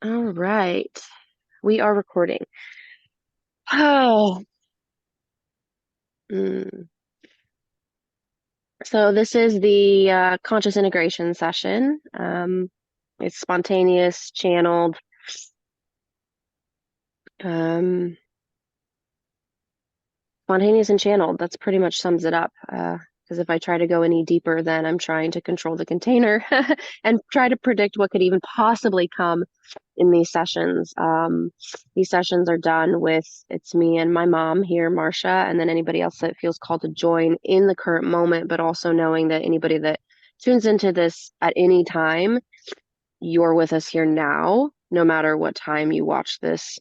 All right. We are recording. Oh. mm. So this is the conscious integration session. It's spontaneous, channeled. Um, Spontaneous and channeled. That's pretty much sums it up. Because if I try to go any deeper, then I'm trying to control the container and try to predict what could even possibly come in these sessions. These sessions are done with it's me and my mom here, Marcia, and then anybody else that feels called to join in the current moment, but also knowing that anybody that tunes into this at any time, you're with us here now, no matter what time you watch this.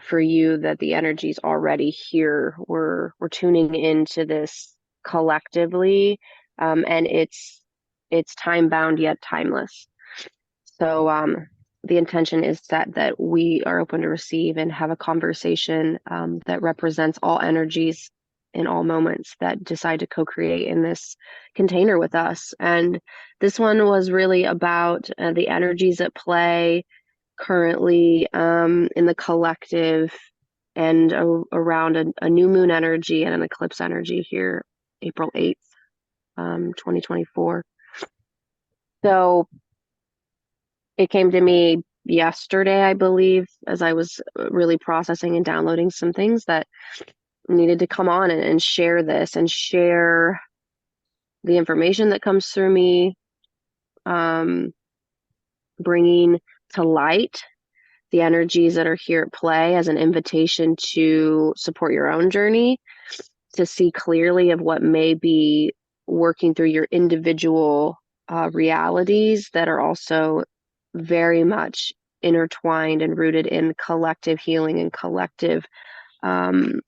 For you, that the energy's already here. We're tuning into this collectively, and it's time bound yet timeless. So the intention is that we are open to receive and have a conversation that represents all energies in all moments that decide to co-create in this container with us. And this one was really about the energies at play currently in the collective and around a new moon energy and an eclipse energy here, April 8th, 2024. So it came to me yesterday, I believe, as I was really processing and downloading some things that needed to come on and share this and share the information that comes through me, bringing to light the energies that are here at play as an invitation to support your own journey, to see clearly of what may be working through your individual realities that are also very much intertwined and rooted in collective healing and collective um,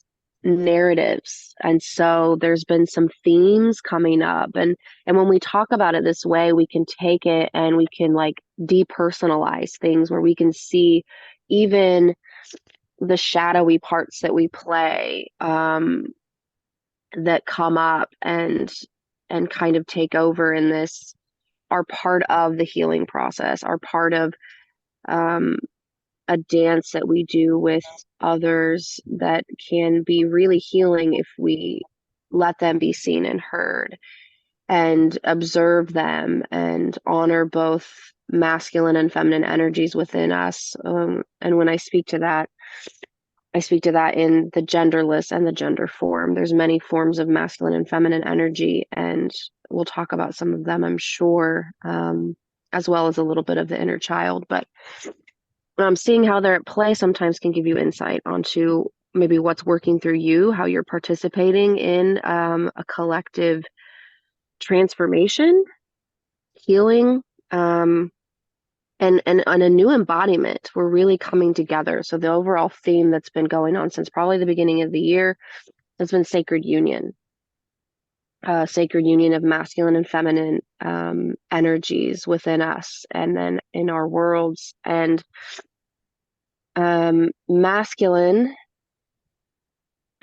narratives. And so there's been some themes coming up, and when we talk about it this way, we can take it and we can like depersonalize things where we can see even the shadowy parts that we play, that come up and kind of take over in this, are part of the healing process, are part of um, a dance that we do with others that can be really healing if we let them be seen and heard and observe them and honor both masculine and feminine energies within us. And when I speak to that, I speak to that in the genderless and the gender form. There's many forms of masculine and feminine energy, and we'll talk about some of them, I'm sure, as well as a little bit of the inner child. But seeing how they're at play sometimes can give you insight onto maybe what's working through you, how you're participating in a collective transformation, healing, and a new embodiment. We're really coming together. So the overall theme that's been going on since probably the beginning of the year has been sacred union of masculine and feminine energies within us and then in our worlds. And masculine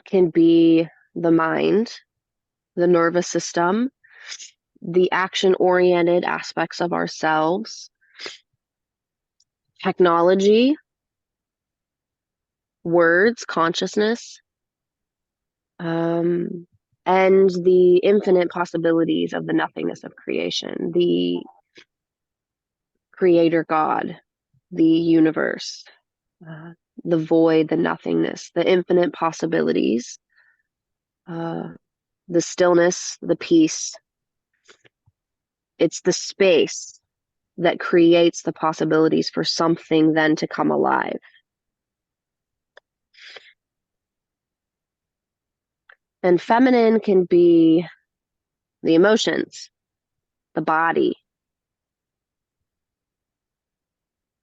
can be the mind, the nervous system, the action-oriented aspects of ourselves, technology, words, consciousness, and the infinite possibilities of the nothingness of creation, the creator God, the universe, uh, the void, the nothingness, the infinite possibilities, uh, the stillness, the peace. It's the space that creates the possibilities for something then to come alive. And feminine can be the emotions, the body,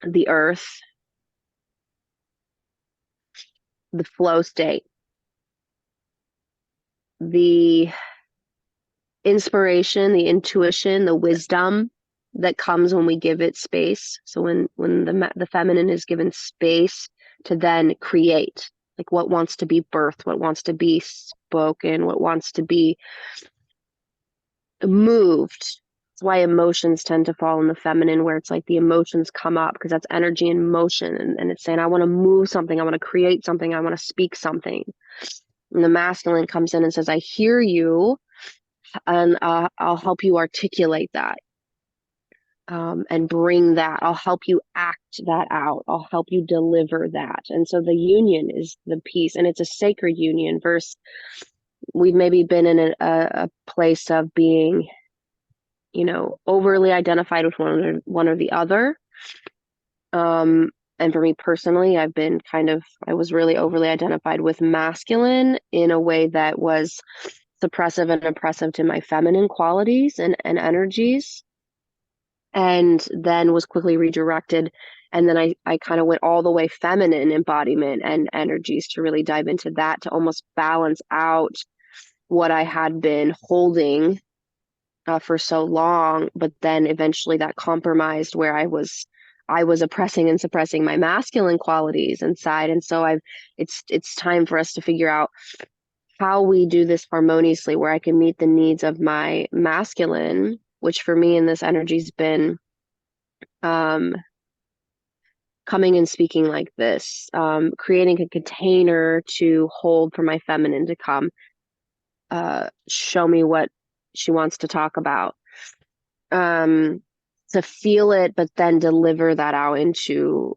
the earth, the flow state, the inspiration, the intuition, the wisdom that comes when we give it space. So when the feminine is given space to then create, like what wants to be birthed, what wants to be spoken, what wants to be moved That's why emotions tend to fall in the feminine, where it's like the emotions come up because that's energy in motion. And it's saying, I want to move something. I want to create something. I want to speak something. And the masculine comes in and says, I hear you, and I'll help you articulate that, and bring that. I'll help you act that out. I'll help you deliver that. And so the union is the piece, and it's a sacred union versus we've maybe been in a place of being, overly identified with one or the other. And for me personally, I was really overly identified with masculine in a way that was suppressive and oppressive to my feminine qualities and energies, and then was quickly redirected. And then I kind of went all the way feminine embodiment and energies to really dive into that, to almost balance out what I had been holding for so long. But then eventually that compromised where I was oppressing and suppressing my masculine qualities inside. And so it's time for us to figure out how we do this harmoniously, where I can meet the needs of my masculine, which for me in this energy's been coming and speaking like this, creating a container to hold for my feminine to come show me what she wants to talk about, to feel it, but then deliver that out into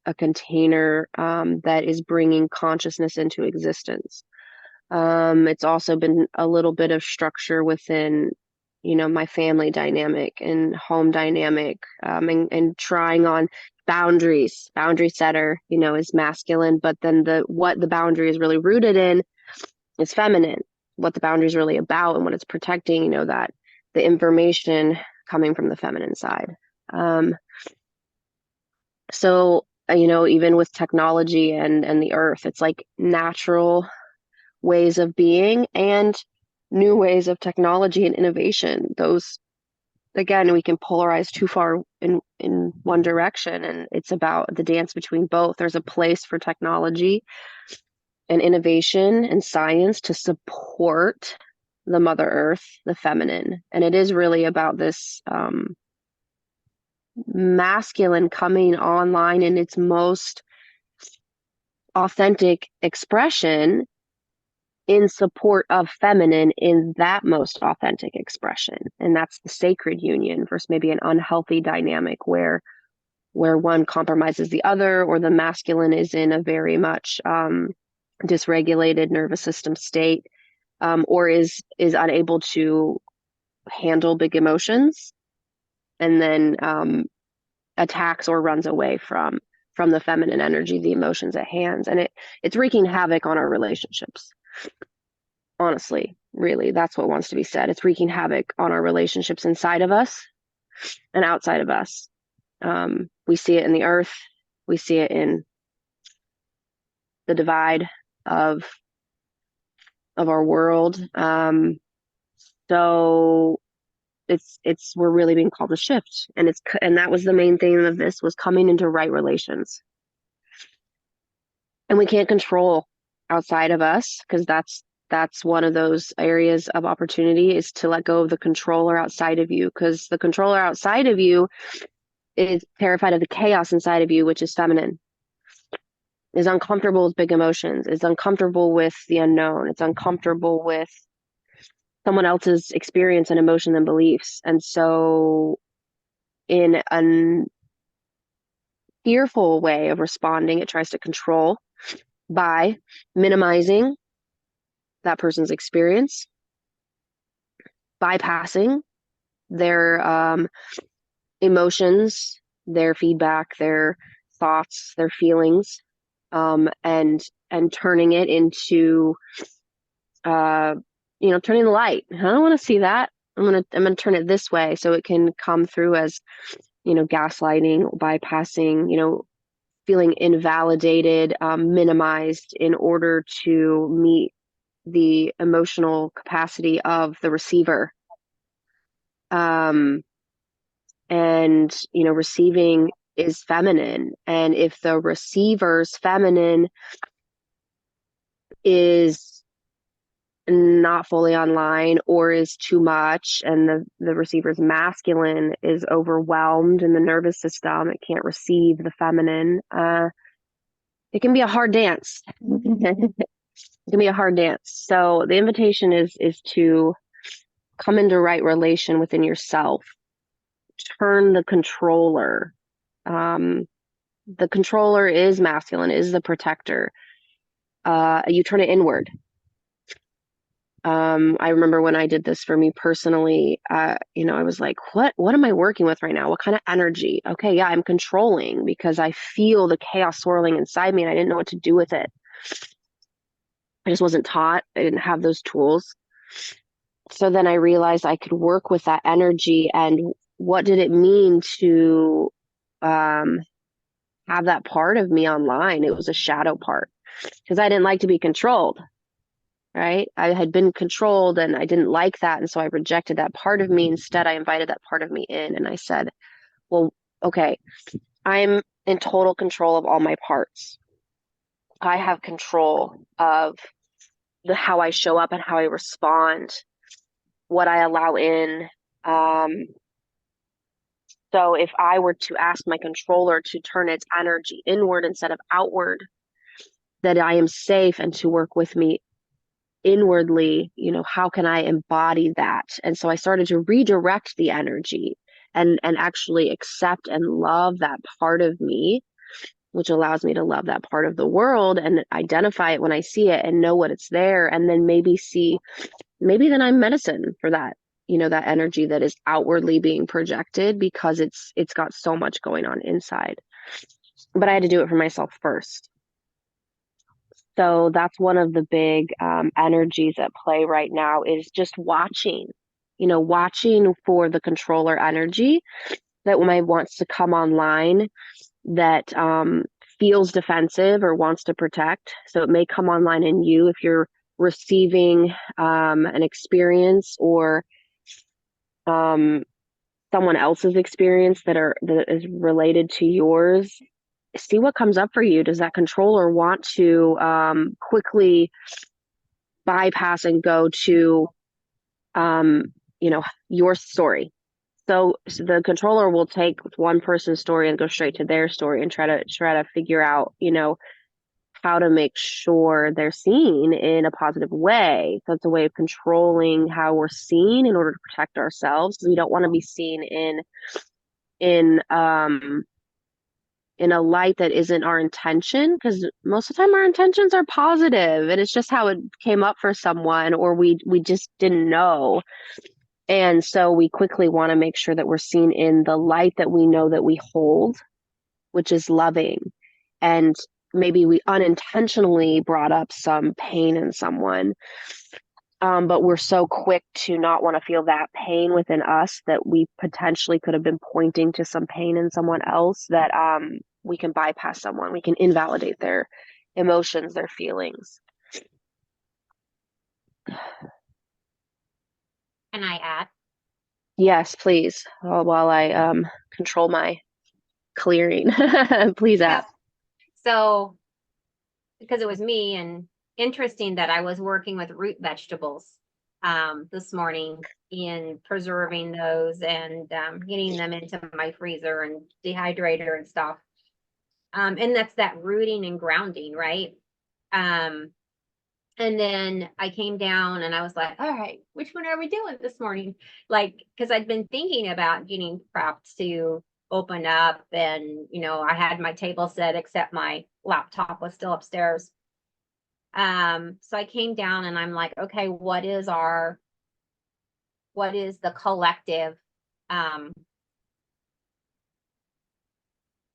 a container that is bringing consciousness into existence. It's also been a little bit of structure within, my family dynamic and home dynamic, and trying on boundaries. Boundary setter, is masculine, but then what the boundary is really rooted in is feminine. What the boundary is really about and what it's protecting, that the information coming from the feminine side. So, even with technology and the earth, it's like natural ways of being and new ways of technology and innovation. Those, again, we can polarize too far in one direction, and it's about the dance between both. There's a place for technology and innovation and science to support the Mother Earth, the feminine. And it is really about this masculine coming online in its most authentic expression in support of feminine in that most authentic expression. And that's the sacred union versus maybe an unhealthy dynamic where one compromises the other, or the masculine is in a very much dysregulated nervous system state, or is unable to handle big emotions, and then attacks or runs away from the feminine energy, the emotions at hand. And it's wreaking havoc on our relationships. Honestly, really, that's what wants to be said. It's wreaking havoc on our relationships inside of us and outside of us. We see it in the earth. We see it in the divide of our world. So we're really being called to shift, and that was the main thing of this, was coming into right relations. And we can't control outside of us, because that's one of those areas of opportunity, is to let go of the controller outside of you, because the controller outside of you is terrified of the chaos inside of you, which is feminine, is uncomfortable with big emotions, is uncomfortable with the unknown, it's uncomfortable with someone else's experience and emotion and beliefs. And so in a fearful way of responding, it tries to control by minimizing that person's experience, bypassing their emotions, their feedback, their thoughts, their feelings, and turning it into turning the light. I don't want to see that. I'm gonna turn it this way so it can come through as, gaslighting, bypassing, feeling invalidated, minimized in order to meet the emotional capacity of the receiver. And receiving is feminine, and if the receiver's feminine is not fully online or is too much, and the receiver's masculine is overwhelmed in the nervous system, it can't receive the feminine, it can be a hard dance. It can be a hard dance. So the invitation is to come into right relation within yourself. Turn the controller. The controller is masculine, is the protector. You turn it inward. I remember when I did this for me personally, I was like, what am I working with right now? What kind of energy? Okay, yeah, I'm controlling because I feel the chaos swirling inside me and I didn't know what to do with it. I just wasn't taught. I didn't have those tools. So then I realized I could work with that energy, and what did it mean to have that part of me online? It was a shadow part because I didn't like to be controlled. Right? I had been controlled and I didn't like that. And so I rejected that part of me. Instead, I invited that part of me in and I said, well, okay, I'm in total control of all my parts. I have control of how I show up and how I respond, what I allow in. So if I were to ask my controller to turn its energy inward instead of outward, that I am safe and to work with me inwardly, how can I embody that? And so I started to redirect the energy and actually accept and love that part of me, which allows me to love that part of the world and identify it when I see it and know what it's there. And then maybe then I'm medicine for that, that energy that is outwardly being projected because it's got so much going on inside. But I had to do it for myself first. So that's one of the big energies at play right now is just watching for the controller energy that wants to come online that feels defensive or wants to protect. So it may come online in you if you're receiving an experience or someone else's experience that is related to yours. See what comes up for you. Does that controller want to quickly bypass and go to your story? So the controller will take one person's story and go straight to their story and try to figure out how to make sure they're seen in a positive way. So it's a way of controlling how we're seen in order to protect ourselves. We don't want to be seen in in a light that isn't our intention, because most of the time our intentions are positive and it's just how it came up for someone, or we just didn't know. And so we quickly want to make sure that we're seen in the light that we know that we hold, which is loving. And maybe we unintentionally brought up some pain in someone, but we're so quick to not want to feel that pain within us that we potentially could have been pointing to some pain in someone else, that we can bypass someone. We can invalidate their emotions, their feelings. Can I add? Yes, please. While I control my clearing, please add. So, because it was me, and interesting that I was working with root vegetables this morning in preserving those and getting them into my freezer and dehydrator and stuff. And that's that rooting and grounding, right? And then I came down and I was like, all right, which one are we doing this morning? Like, because I'd been thinking about getting prepped to open up, and I had my table set except my laptop was still upstairs. So I came down and I'm like, okay, what is the collective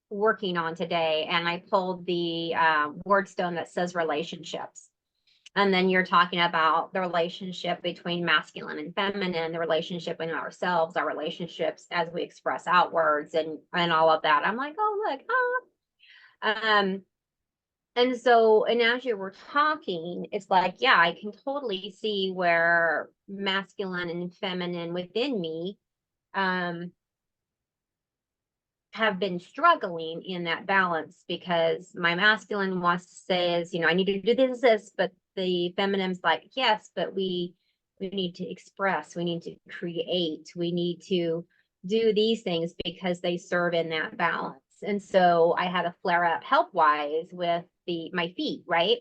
working on today? And I pulled the word stone that says relationships. And then you're talking about the relationship between masculine and feminine, the relationship in ourselves, our relationships as we express outwards, and all of that. I'm like, oh, look, and so, and as you were talking, it's like, yeah, I can totally see where masculine and feminine within me have been struggling in that balance, because my masculine wants to say is, I need to do this, but the feminine's like, yes, but we need to express, we need to create, we need to do these things because they serve in that balance. And so I had a flare up health wise with my feet, right?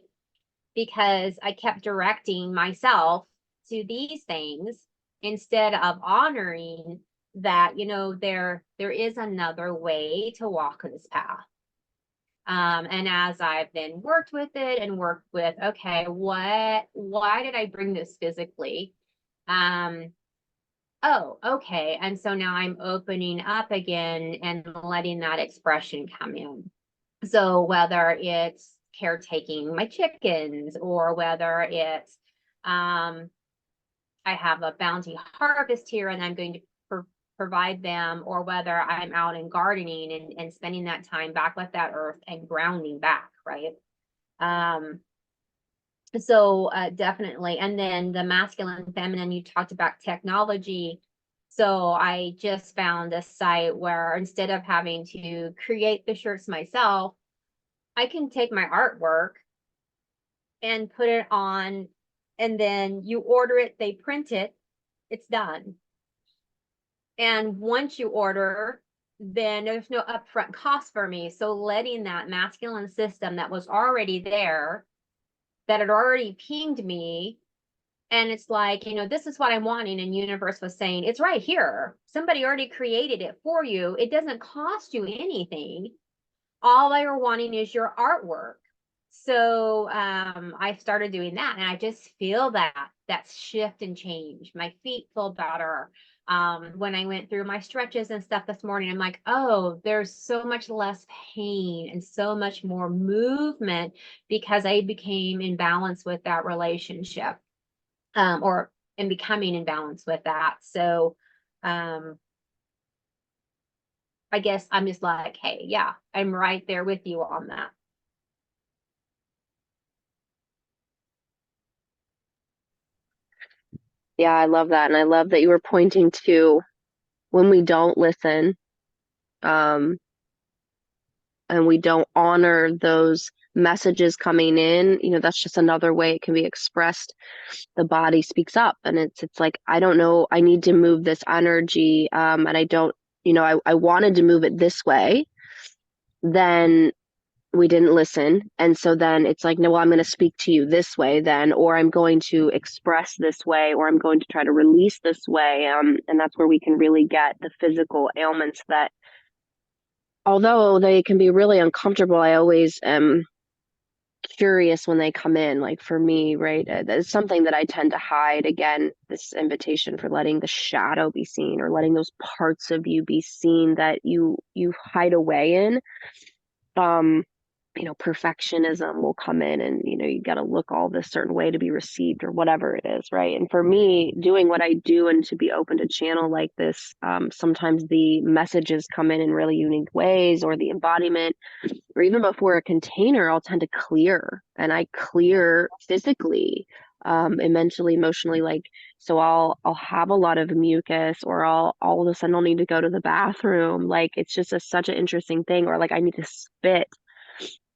Because I kept directing myself to these things instead of honoring that, there is another way to walk this path. And as I've then worked with it and worked with, okay, why did I bring this physically? Oh, okay. And so now I'm opening up again and letting that expression come in. So whether it's caretaking my chickens, or whether it's, I have a bounty harvest here and I'm going to provide them, or whether I'm out and gardening and spending that time back with that earth and grounding back, right? So definitely. And then the masculine, feminine, you talked about technology. So I just found a site where instead of having to create the shirts myself, I can take my artwork and put it on, and then you order it, they print it, it's done. And once you order, then there's no upfront cost for me. So letting that masculine system that was already there, that had already pinged me, and it's like, this is what I'm wanting, and universe was saying, it's right here. Somebody already created it for you. It doesn't cost you anything. All they are wanting is your artwork. So I started doing that, and I just feel that shift and change. My feet feel better. When I went through my stretches and stuff this morning, I'm like, oh, there's so much less pain and so much more movement because I became in balance with that relationship, or in becoming in balance with that. So I guess I'm just like, hey, yeah, I'm right there with you on that. Yeah, I love that. And I love that you were pointing to when we don't listen, um, and we don't honor those messages coming in, that's just another way it can be expressed. The body speaks up, and it's like, I don't know, I need to move this energy, and I don't, I wanted to move it this way. Then we didn't listen. And so then it's like, no, well, I'm going to speak to you this way then, or I'm going to express this way, or I'm going to try to release this way. And that's where we can really get the physical ailments that, although they can be really uncomfortable, I always am curious when they come in. Like for me, right, that's something that I tend to hide. Again, this invitation for letting the shadow be seen, or letting those parts of you be seen that you hide away in. um Perfectionism will come in, and you got to look all this certain way to be received, or whatever it is, right? And for me, doing what I do and to be open to channel like this, sometimes the messages come in really unique ways, or the embodiment, or even before a container, I'll tend to clear, and I clear physically, and mentally, emotionally, like, so I'll have a lot of mucus, or I'll all of a sudden I'll need to go to the bathroom. Like it's just such an interesting thing, or like I need to spit.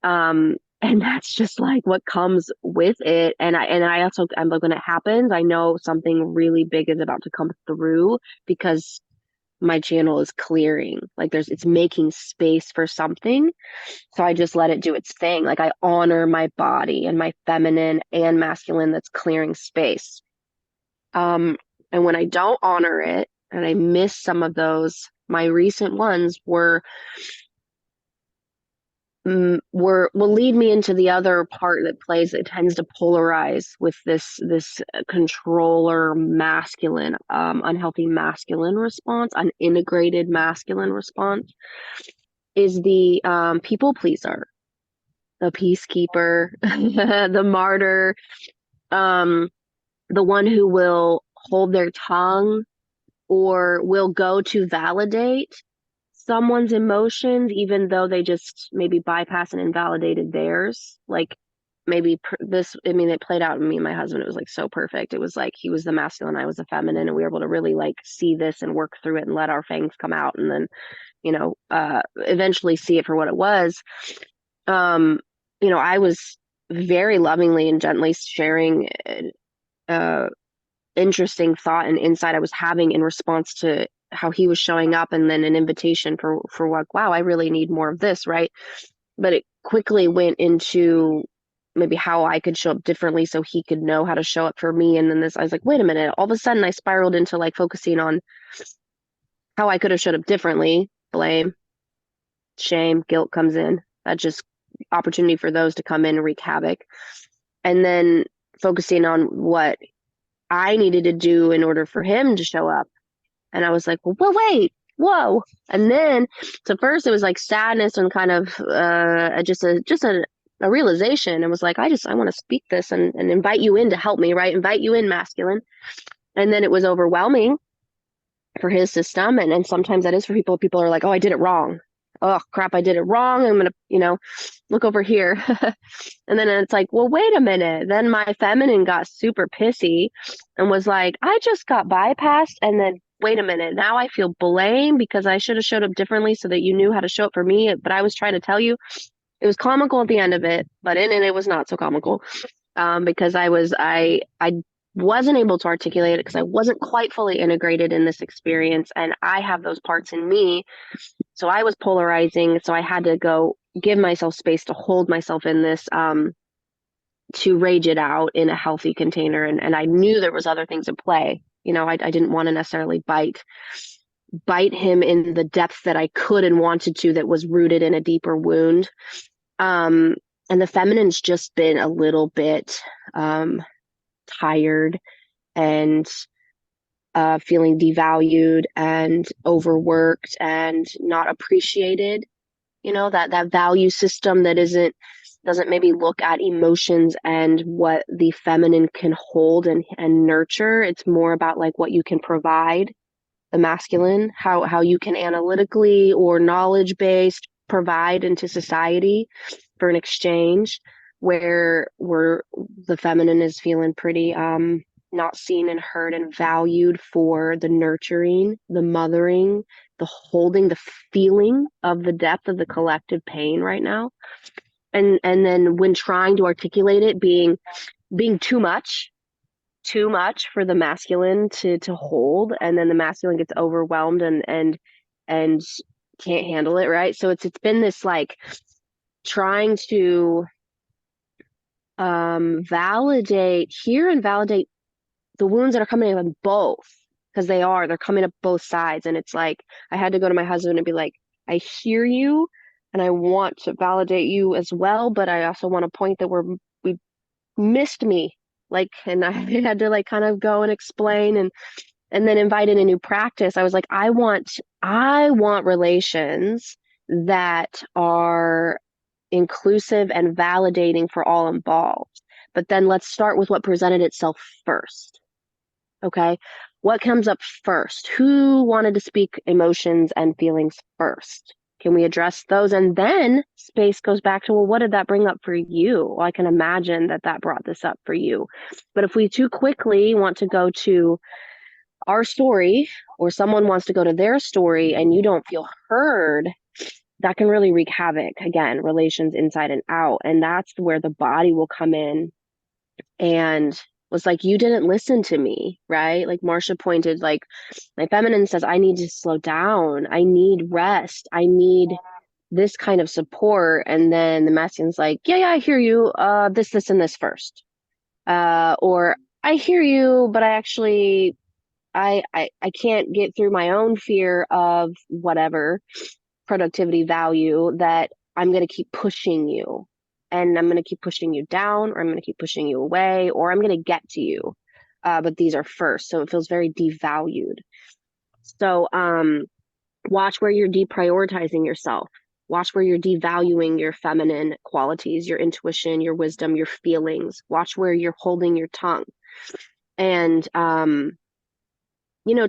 And that's just like what comes with it. And I also, I'm like, when it happens, I know something really big is about to come through, because my channel is clearing. Like it's making space for something. So I just let it do its thing. Like I honor my body and my feminine and masculine that's clearing space. And when I don't honor it and I miss some of those, my recent ones will lead me into the other part that plays, that tends to polarize with this controller masculine, unhealthy masculine response, unintegrated masculine response, is the people pleaser, the peacekeeper, the martyr, um, the one who will hold their tongue, or will go to validate someone's emotions, even though they just maybe bypass and invalidated theirs. Like maybe it played out in me and my husband. It was like so perfect. It was like he was the masculine, I was the feminine, and we were able to really like see this and work through it and let our fangs come out, and then, eventually see it for what it was. I was very lovingly and gently sharing interesting thought and insight I was having in response to how he was showing up, and then an invitation for like, wow, I really need more of this, right? But it quickly went into maybe how I could show up differently so he could know how to show up for me. And then I was like, wait a minute, all of a sudden I spiraled into like focusing on how I could have showed up differently. Blame, shame, guilt comes in. That's just opportunity for those to come in and wreak havoc. And then focusing on what I needed to do in order for him to show up. And I was like, well, wait, whoa. And then, so first it was like sadness and kind of a realization. It was like, I want to speak this and invite you in to help me, right? Invite you in, masculine. And then it was overwhelming for his system. And sometimes that is for people. People are like, oh, I did it wrong. Oh, crap, I did it wrong. I'm going to, look over here. And then it's like, well, wait a minute. Then my feminine got super pissy and was like, I just got bypassed. And then, wait a minute. Now I feel blame because I should have showed up differently so that you knew how to show up for me. But I was trying to tell you, it was comical at the end of it, but in it, it was not so comical. Because I wasn't able to articulate it because I wasn't quite fully integrated in this experience. And I have those parts in me. So I was polarizing. So I had to go give myself space to hold myself in this, to rage it out in a healthy container. And I knew there was other things at play. I didn't want to necessarily bite him in the depth that I could and wanted to, that was rooted in a deeper wound. And the feminine's just been a little bit tired and feeling devalued and overworked and not appreciated. That value system that doesn't maybe look at emotions and what the feminine can hold and nurture. It's more about like what you can provide, the masculine, how you can analytically or knowledge based provide into society for an exchange, where the feminine is feeling pretty not seen and heard and valued for the nurturing, the mothering, the holding, the feeling of the depth of the collective pain right now. And then when trying to articulate it, being too much for the masculine to hold, and then the masculine gets overwhelmed and can't handle it, right? So it's been this like trying to validate the wounds that are coming up on both, because they're coming up both sides. And it's like I had to go to my husband and be like, I hear you and I want to validate you as well, but I also want to point that we missed me, like, and I had to like kind of go and explain and then invite in a new practice. I was like, I want relations that are inclusive and validating for all involved. But then let's start with what presented itself first. Okay. What comes up first? Who wanted to speak emotions and feelings first? Can we address those? And then space goes back to, well, what did that bring up for you? Well, I can imagine that brought this up for you. But if we too quickly want to go to our story, or someone wants to go to their story, and you don't feel heard, that can really wreak havoc. Again, relations inside and out. And that's where the body will come in and was like, you didn't listen to me, right? Like Marsha pointed, like my feminine says, I need to slow down. I need rest. I need this kind of support. And then the masculine's like, yeah, I hear you. This, and this first. Or I hear you, but I actually, I can't get through my own fear of whatever productivity value, that I'm going to keep pushing you. And I'm going to keep pushing you down, or I'm going to keep pushing you away, or I'm going to get to you. But these are first. So it feels very devalued. So watch where you're deprioritizing yourself. Watch where you're devaluing your feminine qualities, your intuition, your wisdom, your feelings. Watch where you're holding your tongue. And,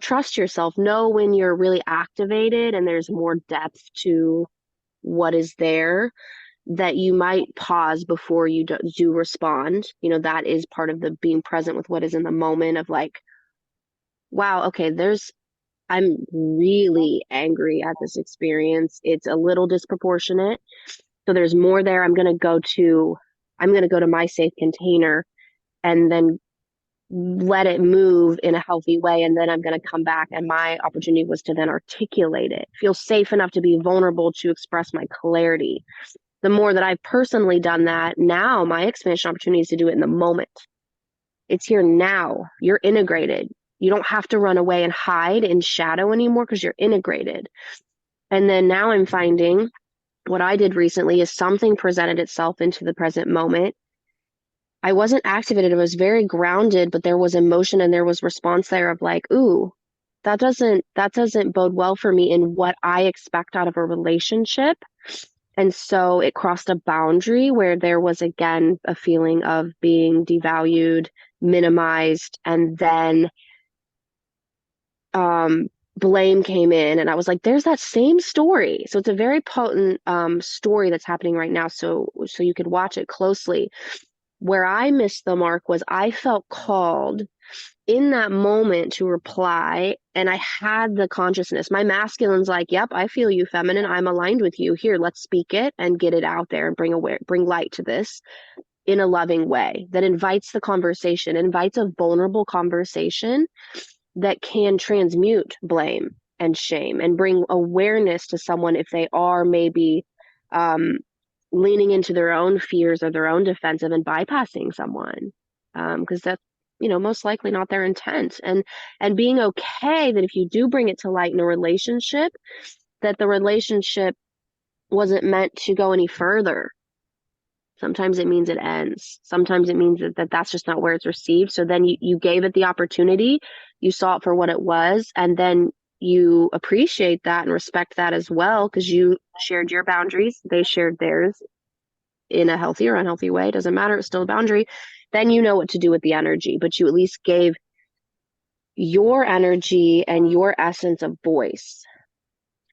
trust yourself. Know when you're really activated and there's more depth to what is there, that you might pause before you do respond. That is part of the being present with what is in the moment of like, wow, okay, I'm really angry at this experience. It's a little disproportionate. So there's more there. I'm going to go to I'm going to go to my safe container and then let it move in a healthy way. And then I'm going to come back. And my opportunity was to then articulate it, feel safe enough to be vulnerable to express my clarity. The more that I've personally done that, now my expansion opportunity is to do it in the moment. It's here now. You're integrated. You don't have to run away and hide in shadow anymore because you're integrated. And then now I'm finding what I did recently is something presented itself into the present moment. I wasn't activated. It was very grounded, but there was emotion and there was response there of like, ooh, that doesn't bode well for me in what I expect out of a relationship. And so it crossed a boundary where there was again a feeling of being devalued, minimized, and then blame came in, and I was like, there's that same story. So it's a very potent story that's happening right now. So you could watch it closely. Where I missed the mark was I felt called in that moment to reply, and I had the consciousness. My masculine's like, yep, I feel you, feminine. I'm aligned with you. Here, let's speak it and get it out there and bring light to this in a loving way that invites the conversation, invites a vulnerable conversation that can transmute blame and shame and bring awareness to someone if they are maybe leaning into their own fears or their own defensive and bypassing someone, because that's most likely not their intent. And being okay that if you do bring it to light in a relationship, that the relationship wasn't meant to go any further. Sometimes it means it ends. Sometimes it means that that's just not where it's received. So then you gave it the opportunity, you saw it for what it was, and then you appreciate that and respect that as well because you shared your boundaries, they shared theirs in a healthy or unhealthy way. It doesn't matter, it's still a boundary. Then you know what to do with the energy, but you at least gave your energy and your essence a voice.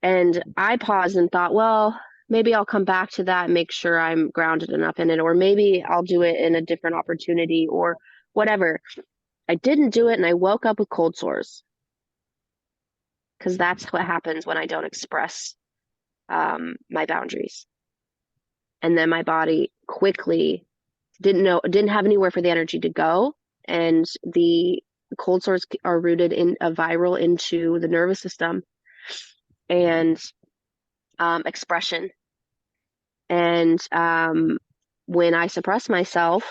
And I paused and thought, well, maybe I'll come back to that and make sure I'm grounded enough in it, or maybe I'll do it in a different opportunity or whatever. I didn't do it and I woke up with cold sores because that's what happens when I don't express my boundaries. And then my body quickly didn't have anywhere for the energy to go. And the cold sores are rooted in a viral into the nervous system and expression. And when I suppress myself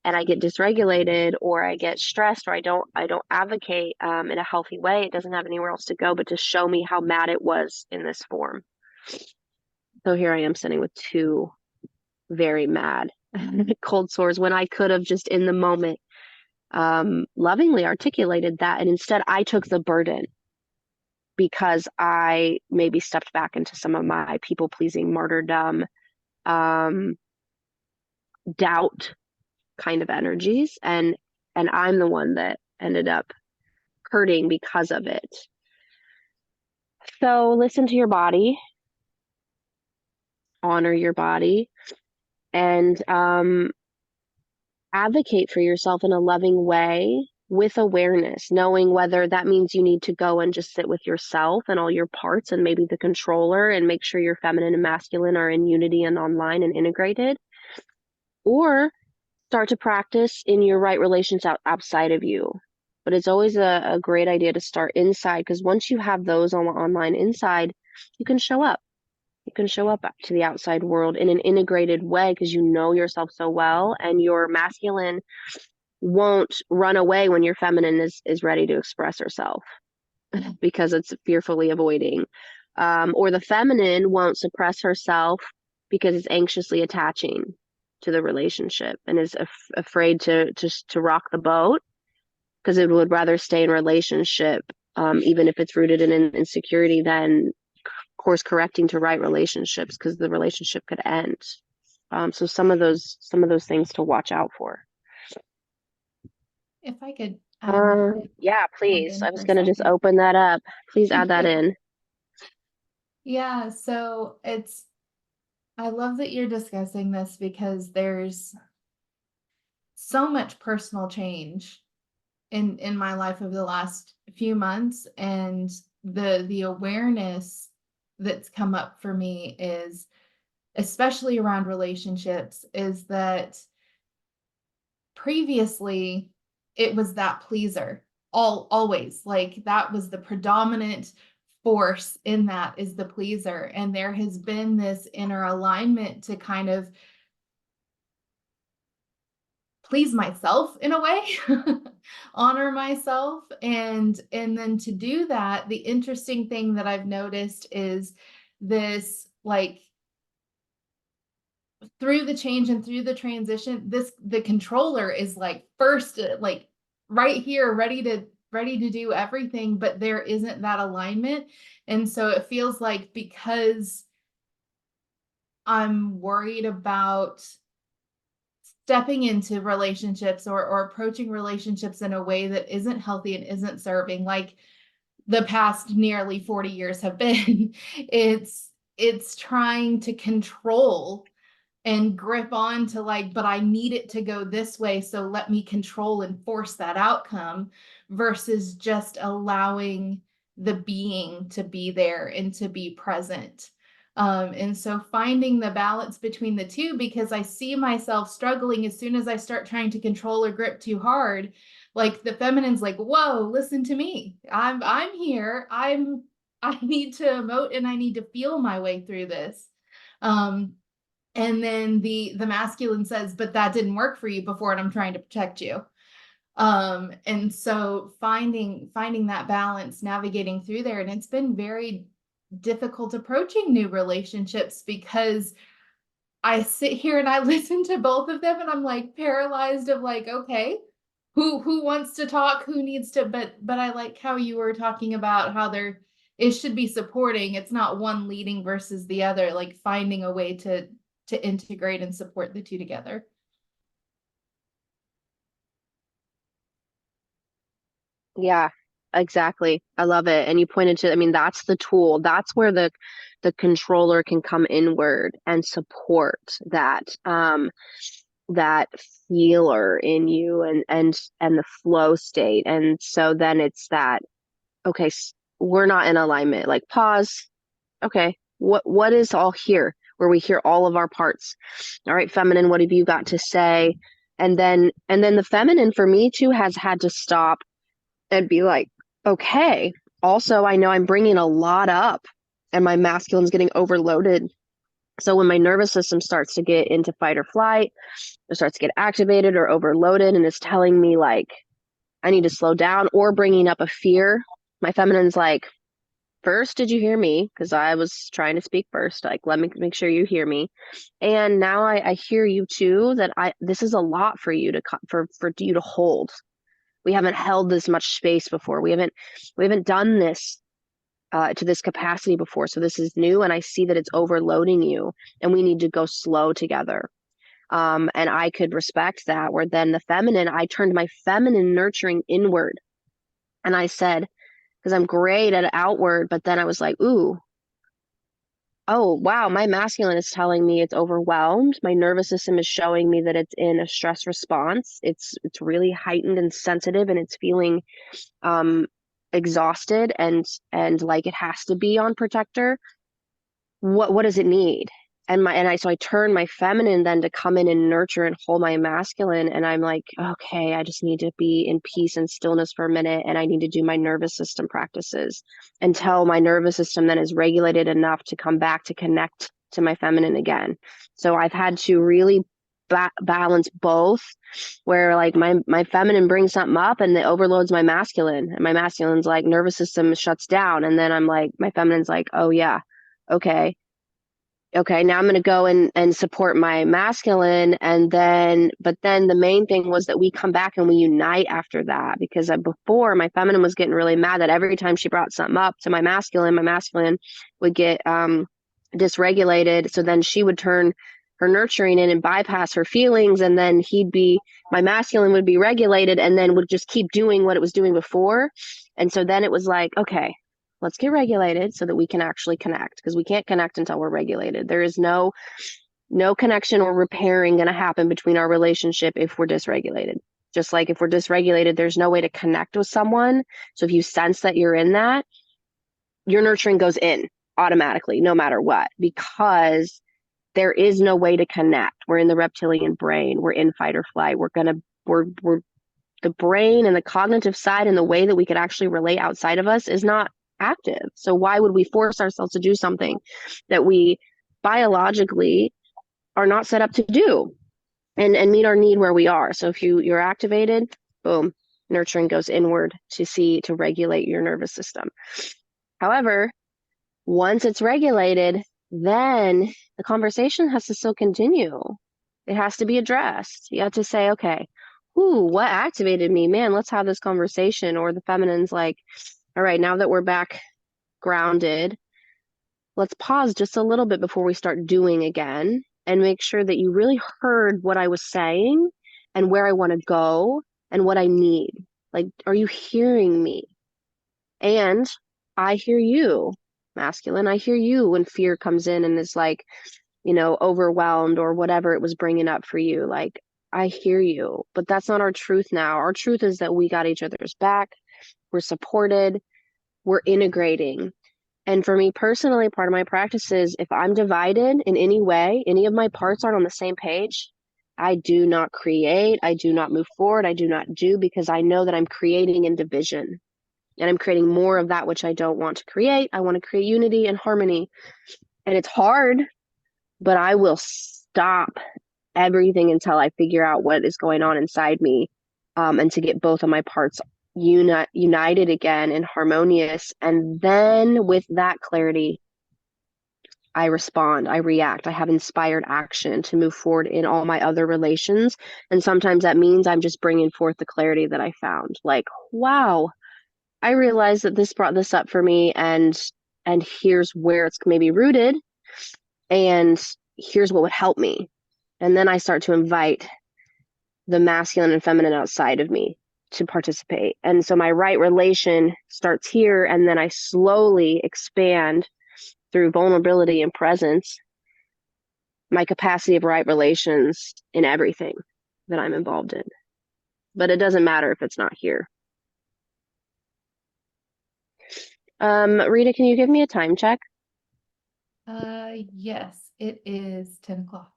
and I get dysregulated or I get stressed or I don't advocate in a healthy way, it doesn't have anywhere else to go but to show me how mad it was in this form. So here I am sitting with two very mad cold sores when I could have just in the moment lovingly articulated that. And instead I took the burden because I maybe stepped back into some of my people-pleasing martyrdom, doubt kind of energies, and I'm the one that ended up hurting because of it. So listen to your body, honor your body, and advocate for yourself in a loving way with awareness, knowing whether that means you need to go and just sit with yourself and all your parts and maybe the controller and make sure your feminine and masculine are in unity and online and integrated, or start to practice in your right relations outside of you. But it's always a great idea to start inside because once you have those online inside, you can show up. You can show up to the outside world in an integrated way because you know yourself so well, and your masculine won't run away when your feminine is ready to express herself because it's fearfully avoiding. Or the feminine won't suppress herself because it's anxiously attaching to the relationship and is afraid to rock the boat because it would rather stay in relationship, even if it's rooted in insecurity, than course correcting to right relationships because the relationship could end. So some of those things to watch out for. If I could yeah, please. in I was for a going to just second. open that up. Please add that in. Yeah, so I love that you're discussing this because there's so much personal change in my life over the last few months, and the awareness that's come up for me is especially around relationships, is that previously it was that pleaser, always, like that was the predominant force in that, is the pleaser. And there has been this inner alignment to kind of please myself in a way, honor myself. And then to do that, the interesting thing that I've noticed is this, like, through the change and through the transition, the controller is like first, like right here, ready to do everything, but there isn't that alignment. And so it feels like, because I'm worried about stepping into relationships, or approaching relationships in a way that isn't healthy and isn't serving, like the past nearly 40 years have been, it's trying to control and grip on to, like, but I need it to go this way, so let me control and force that outcome, versus just allowing the being to be there and to be present. And so finding the balance between the two, because I see myself struggling as soon as I start trying to control or grip too hard. Like the feminine's like, whoa, listen to me. I'm here. I need to emote and I need to feel my way through this. And then the masculine says, but that didn't work for you before, and I'm trying to protect you. And so finding that balance, navigating through there. And it's been very difficult approaching new relationships, because I sit here and I listen to both of them and I'm like paralyzed of like, okay, who wants to talk, who needs to, but I like how you were talking about how it should be supporting. It's not one leading versus the other, like finding a way to integrate and support the two together. Yeah, exactly. I love it. And you pointed to, I mean, that's the tool. That's where the controller can come inward and support that feeler in you, and the flow state. And so then it's that, okay, we're not in alignment. Like, pause. Okay, what is all here, where we hear all of our parts? All right, feminine, what have you got to say? And then the feminine for me too has had to stop and be like, okay, also I know I'm bringing a lot up and my masculine's getting overloaded. So when my nervous system starts to get into fight or flight, it starts to get activated or overloaded, and it's telling me like I need to slow down, or bringing up a fear, my feminine's like, first, did you hear me? Because I was trying to speak first. Like, let me make sure you hear me. And now I hear you too, that this is a lot for you for you to hold. We haven't held this much space before. We haven't done this to this capacity before. So this is new, and I see that it's overloading you, and we need to go slow together. And I could respect that. Where then the feminine, I turned my feminine nurturing inward, and I said, because I'm great at outward, but then I was like, ooh, oh, wow, my masculine is telling me it's overwhelmed. My nervous system is showing me that it's in a stress response. It's really heightened and sensitive, and it's feeling exhausted and like it has to be on protector. What does it need? So I turn my feminine then to come in and nurture and hold my masculine, and I'm like, okay, I just need to be in peace and stillness for a minute, and I need to do my nervous system practices until my nervous system then is regulated enough to come back to connect to my feminine again. So I've had to really balance both, where like my feminine brings something up and it overloads my masculine, and my masculine's like nervous system shuts down, and then I'm like, my feminine's like, oh yeah, okay, now I'm going to go and support my masculine. But then the main thing was that we come back and we unite after that, because before my feminine was getting really mad that every time she brought something up to my masculine would get dysregulated. So then she would turn her nurturing in and bypass her feelings. And then my masculine would be regulated and then would just keep doing what it was doing before. And so then it was like, okay, let's get regulated so that we can actually connect, because we can't connect until we're regulated. There is no connection or repairing going to happen between our relationship if we're dysregulated. Just like if we're dysregulated, there's no way to connect with someone. So if you sense that you're in that, your nurturing goes in automatically, no matter what, because there is no way to connect. We're in the reptilian brain. We're in fight or flight. We're the brain and the cognitive side and the way that we could actually relate outside of us is not active. So why would we force ourselves to do something that we biologically are not set up to do and meet our need where we are? So if you're activated, boom, nurturing goes inward to regulate your nervous system. However, once it's regulated, then the conversation has to still continue. It has to be addressed. You have to say, okay, what activated me? Man, let's have this conversation. Or the feminine's like, all right, now that we're back grounded, let's pause just a little bit before we start doing again and make sure that you really heard what I was saying and where I want to go and what I need. Like, are you hearing me? And I hear you, masculine. I hear you when fear comes in and is like, overwhelmed or whatever it was bringing up for you. Like, I hear you, but that's not our truth now. Our truth is that we got each other's back. We're supported. We're integrating. And for me personally, part of my practice is if I'm divided in any way, any of my parts aren't on the same page, I do not create. I do not move forward. I do not do, because I know that I'm creating in division and I'm creating more of that which I don't want to create. I want to create unity and harmony. And it's hard, but I will stop everything until I figure out what is going on inside me, and to get both of my parts united again and harmonious. And then with that clarity, I respond, I react, I have inspired action to move forward in all my other relations. And sometimes that means I'm just bringing forth the clarity that I found. Like, wow, I realized that this brought this up for me, and here's where it's maybe rooted, and here's what would help me. And then I start to invite the masculine and feminine outside of me to participate. And so my right relation starts here, and then I slowly expand through vulnerability and presence my capacity of right relations in everything that I'm involved in. But it doesn't matter if it's not here. Rita, can you give me a time check? Yes, it is 10 o'clock.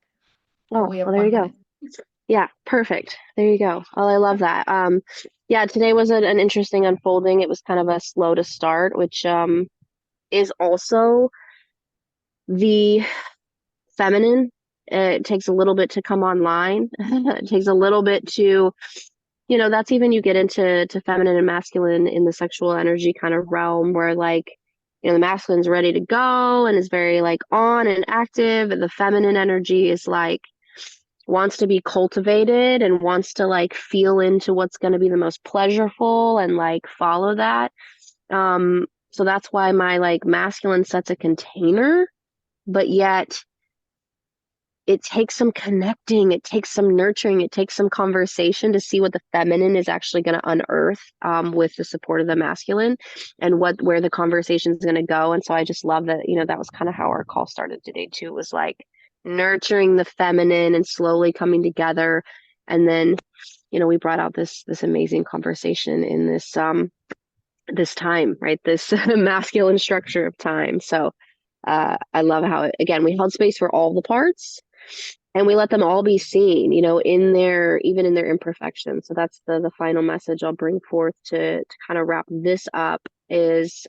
Oh, We have well, there you 1 go. minute. Yeah, perfect. There you go. Oh, I love that. Yeah, today was an interesting unfolding. It was kind of a slow to start, which is also the feminine. It takes a little bit to come online. It takes a little bit to, that's even you get into feminine and masculine in the sexual energy kind of realm where like, the masculine's ready to go and is very like on and active, and the feminine energy is like wants to be cultivated and wants to like feel into what's going to be the most pleasurable and like follow that. So that's why my like masculine sets a container, but yet it takes some connecting, it takes some nurturing, it takes some conversation to see what the feminine is actually going to unearth, with the support of the masculine, and where the conversation is going to go. And so I just love that, that was kind of how our call started today too, was like nurturing the feminine and slowly coming together. And then, we brought out this amazing conversation in this time, right? This masculine structure of time. So I love how, again, we held space for all the parts and we let them all be seen, even in their imperfections. So that's the final message I'll bring forth to kind of wrap this up is,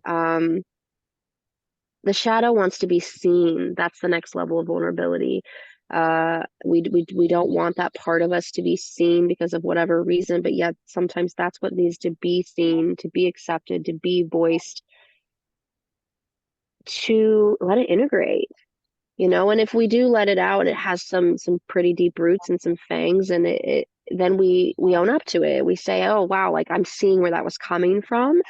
the shadow wants to be seen. That's the next level of vulnerability. We don't want that part of us to be seen because of whatever reason, but yet sometimes that's what needs to be seen, to be accepted, to be voiced, to let it integrate, and if we do let it out and it has some pretty deep roots and some fangs, and then we own up to it. We say, oh wow, like I'm seeing where that was coming from.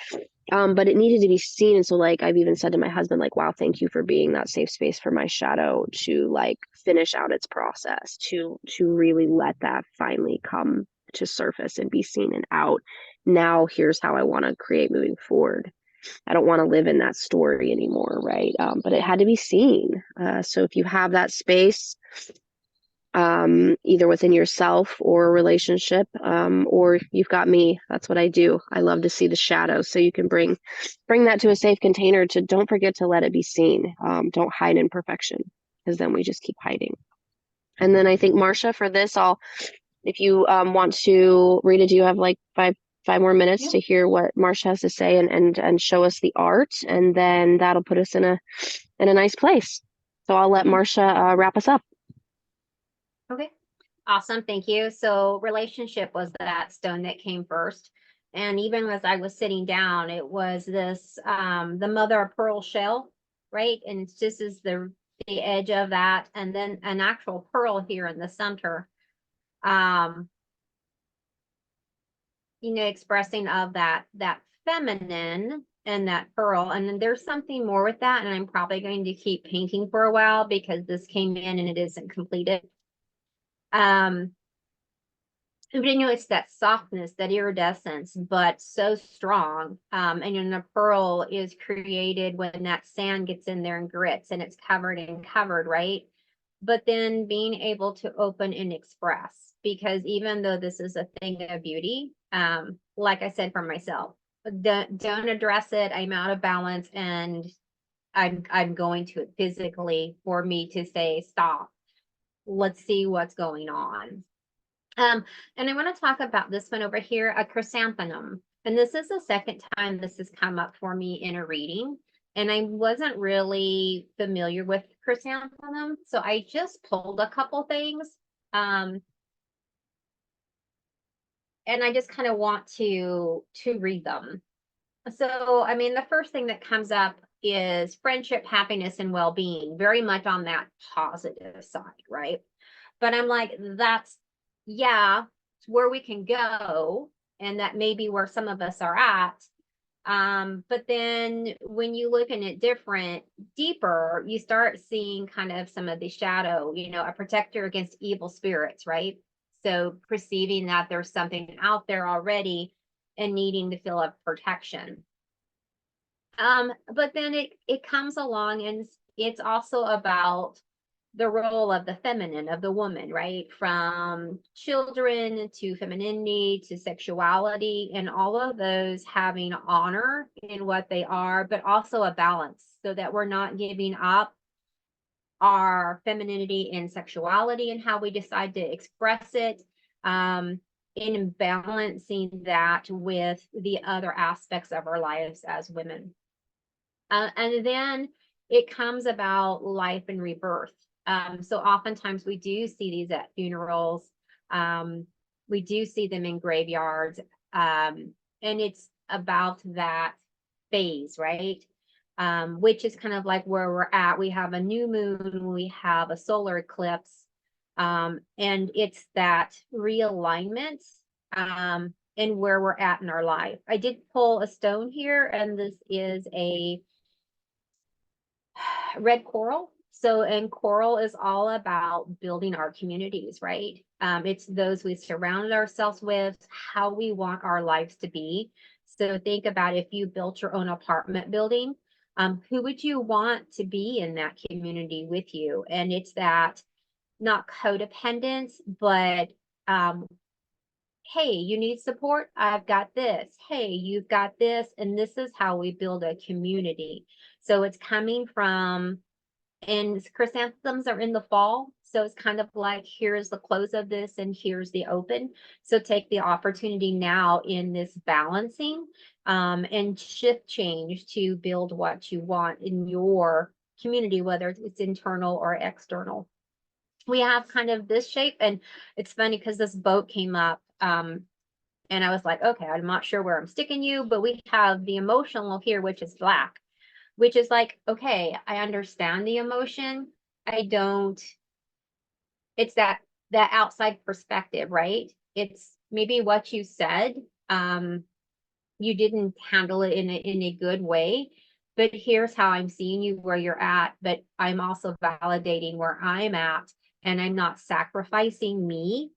But it needed to be seen. And so like I've even said to my husband, like, wow, thank you for being that safe space for my shadow to like finish out its process, to really let that finally come to surface and be seen and out. Now here's how I want to create moving forward. I don't want to live in that story anymore, right? But it had to be seen. So if you have that space, either within yourself or a relationship, or you've got me, that's what I do. I love to see the shadows. So you can bring that to a safe container. To don't forget to let it be seen. Don't hide imperfection. because then we just keep hiding. And then I think Marcia, for this, if you want to, Rita, do you have like five more minutes Yeah. to hear what Marcia has to say and show us the art, and then that'll put us in a nice place. So I'll let Marcia wrap us up. Okay, awesome, thank you. So relationship was that stone that came first. And even as I was sitting down, it was this, the mother of pearl shell, right? And this is the edge of that, and then an actual pearl here in the center. You know, expressing of that feminine and that pearl. And then there's something more with that, and I'm probably going to keep painting for a while because this came in and it isn't completed. But you know, it's that softness, that iridescence, but so strong. And then the pearl is created when that sand gets in there and grits, and it's covered and covered, right? But then being able to open and express, because even though this is a thing of beauty, like I said for myself, don't address it. I'm out of balance, and I'm going to it physically for me to say, stop. Let's see what's going on. And I want to talk about this one over here, a chrysanthemum. And this is the second time this has come up for me in a reading. And I wasn't really familiar with chrysanthemum, so I just pulled a couple things. And I just kind of want to read them. So, I mean, the first thing that comes up is friendship, happiness, and well-being, very much on that positive side, right? But I'm like, that's, yeah, it's where we can go, and that may be where some of us are at. But then when you look in it deeper, you start seeing kind of some of the shadow, you know, a protector against evil spirits, right? So perceiving that there's something out there already and needing to feel a protection. But then it comes along, and it's also about the role of the feminine, of the woman, right? From children to femininity to sexuality, and all of those having honor in what they are, but also a balance so that we're not giving up our femininity and sexuality and how we decide to express it, in balancing that with the other aspects of our lives as women. And then it comes about life and rebirth. So oftentimes we do see these at funerals. We do see them in graveyards. And it's about that phase, right? Which is kind of like where we're at. We have a new moon, we have a solar eclipse, and it's that realignment, and where we're at in our life. I did pull a stone here, and this is a red coral. So, and coral is all about building our communities, right? It's those we surround ourselves with, how we want our lives to be. So think about if you built your own apartment building, who would you want to be in that community with you? And it's that, not codependence, but hey, you need support? I've got this. Hey, you've got this. And this is how we build a community. So it's coming from, and chrysanthemums are in the fall. So it's kind of like, here's the close of this and here's the open. So take the opportunity now in this balancing, and shift change to build what you want in your community, whether it's internal or external. We have kind of this shape, and it's funny because this boat came up, and I was like, okay, I'm not sure where I'm sticking you, but we have the emotional here, which is black, which is like, okay, I understand the emotion. I don't, it's that outside perspective, right? It's maybe what you said, you didn't handle it in a good way, but here's how I'm seeing you where you're at, but I'm also validating where I'm at, and I'm not sacrificing me.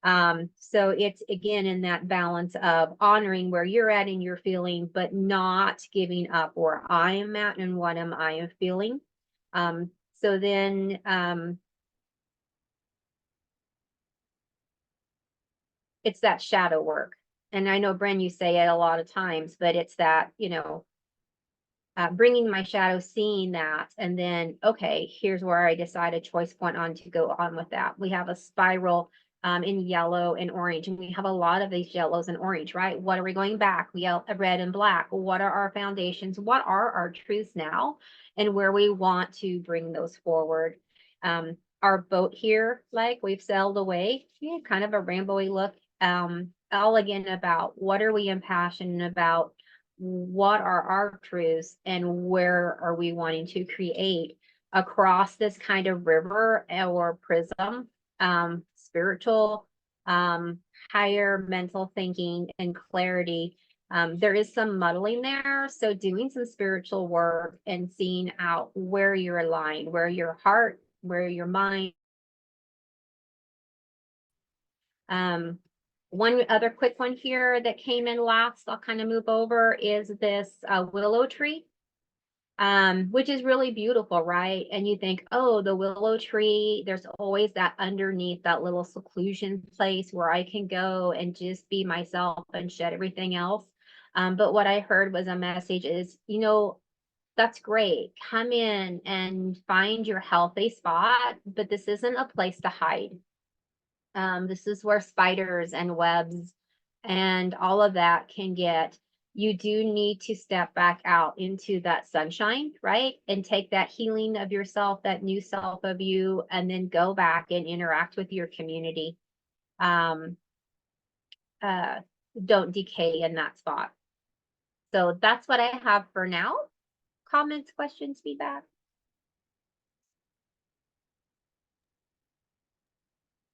So it's again in that balance of honoring where you're at and you're feeling, but not giving up where I am at and what I am feeling. So then it's that shadow work. And I know, Bren, you say it a lot of times, but it's that, you know, bringing my shadow, seeing that, and then, okay, here's where I decide a choice point on to go on with that. We have a spiral in yellow and orange, and we have a lot of these yellows and orange, right? What are we going back? We have red and black. What are our foundations? What are our truths now? And where we want to bring those forward. Our boat here, like we've sailed away, yeah, kind of a rainbowy look. All again about what are we impassioned about? What are our truths and where are we wanting to create across this kind of river or prism, spiritual, higher mental thinking and clarity. There is some muddling there. So doing some spiritual work and seeing out where you're aligned, where your heart, where your mind. One other quick one here that came in last, I'll kind of move over, is this willow tree, which is really beautiful, right? And you think, oh, the willow tree, there's always that underneath, that little seclusion place where I can go and just be myself and shed everything else. But what I heard was a message is, that's great. Come in and find your healthy spot, but this isn't a place to hide. This is where spiders and webs and all of that can get. You do need to step back out into that sunshine, right? And take that healing of yourself, that new self of you, and then go back and interact with your community. Don't decay in that spot. So that's what I have for now. Comments, questions, feedback?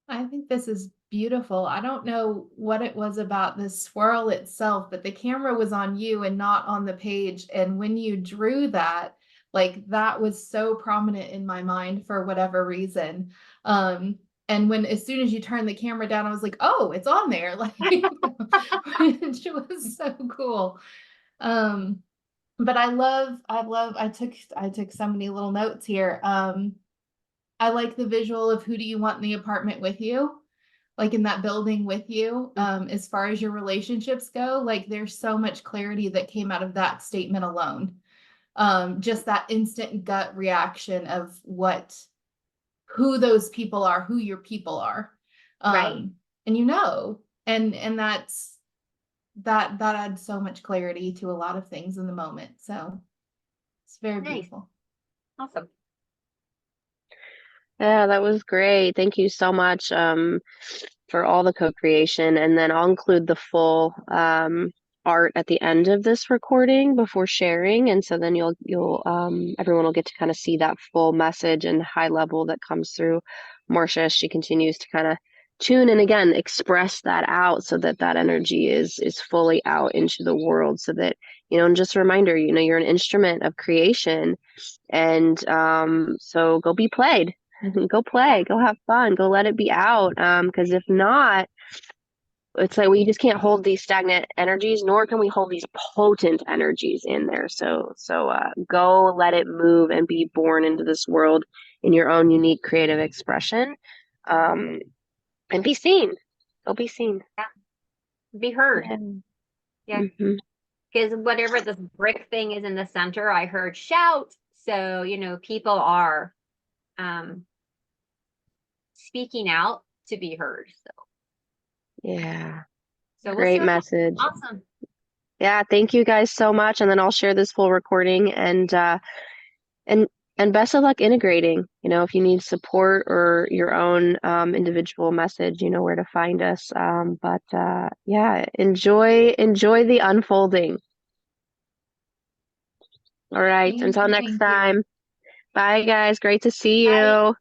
I think this is beautiful. I don't know what it was about the swirl itself, but the camera was on you and not on the page. And when you drew that, like that was so prominent in my mind for whatever reason. And as soon as you turned the camera down, I was like, oh, it's on there. Like, which was so cool. But I took so many little notes here. I like the visual of who do you want in the apartment with you, like in that building with you. As far as your relationships go, like there's so much clarity that came out of that statement alone. Just that instant gut reaction of who those people are, who your people are. Right. And that adds so much clarity to a lot of things in the moment. So it's very Nice. beautiful. Awesome. Yeah, that was great. Thank you so much for all the co-creation. And then I'll include the full art at the end of this recording before sharing. And so then you'll everyone will get to kind of see that full message and high level that comes through Marcia as she continues to kind of tune and again express that out so that that energy is fully out into the world, so that and just a reminder, you're an instrument of creation. And so go be played. Go play, go have fun, go let it be out. Because if not, it's like we just can't hold these stagnant energies, nor can we hold these potent energies in there. So go let it move and be born into this world in your own unique creative expression. And be seen. Go be seen. Yeah. Be heard. Yeah. Mm-hmm. Because whatever this brick thing is in the center, I heard shout. So, people are speaking out to be heard. Yeah. So Great we'll message. Awesome. Yeah, thank you guys so much. And then I'll share this full recording and best of luck integrating. If you need support or your own individual message, you know where to find us. But yeah, enjoy the unfolding. All right, until next time. Bye guys. Great to see you. Bye.